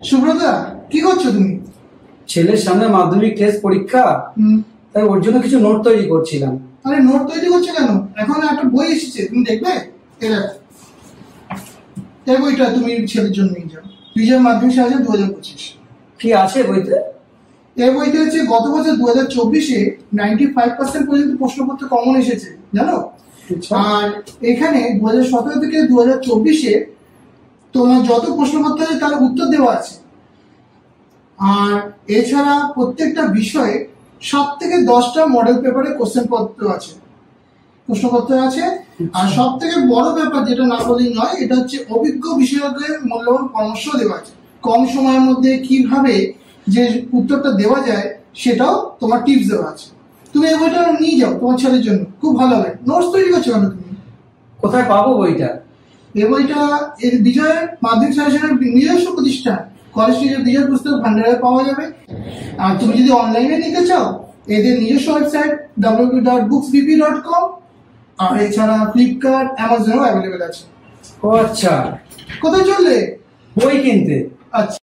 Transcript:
সুব্রতা, কি করছো তুমি? ছেলের সামনে মাধ্যমিক টেস্ট পরীক্ষা, তাই ওর জন্য কিছু নোট তৈরি করছিলাম। আরে নোট তৈরি করছো কেন? এখন একটা বই এসেছে, তুমি দেখবে? এই বইটা তুমি ছেলের জন্য নিয়ে যাও। বিজয় মাধ্যমিক সাজে 2025। কি আছে বইতে? এই বইতে হচ্ছে গত বছর 2024-এ 95% পর্যন্ত প্রশ্নপত্র কমন এসেছে, জানো? আর এখানে 2017 থেকে 2024-এ তোমার যত প্রশ্নপত্র আছে তার উত্তর দেওয়া আছে। আর এছাড়া প্রত্যেকটা বিষয়ে 7 থেকে 10টা মডেল পেপারে প্রশ্নপত্র আছে। আর সব থেকে বড় ব্যাপার, যেটা না বলেই নয়, এটা হচ্ছে অভিজ্ঞ বিশেষজ্ঞের মূল্যবান পরামর্শ দেওয়া আছে। কম সময়ের মধ্যে কিভাবে যে উত্তরটা দেওয়া যায় সেটাও তোমার টিপস দেওয়া আছে। তুমি এই বইটা নিয়ে যাও তোমার ছেলের জন্য, খুব ভালো হবে। নোটস তৈরি করছো কেন তুমি? কোথায় পাবো বইটা? এই বইটা বিজয় মাধ্যমিক সাজেশনের নিজস্ব প্রতিষ্ঠান কলেজ স্ট্রিটের বিজয় পুস্তক ভান্ডারে পাওয়া যাবে। আর তুমি যদি অনলাইনে নিতে চাও, এদের নিজস্ব ওয়েবসাইট www.booksbp.com, আর এছাড়া ফ্লিপকার্ট, অ্যামাজনও অ্যাভেলেবেল আছে। ও আচ্ছা, কোথায় চললে? বই কিনতে। আচ্ছা।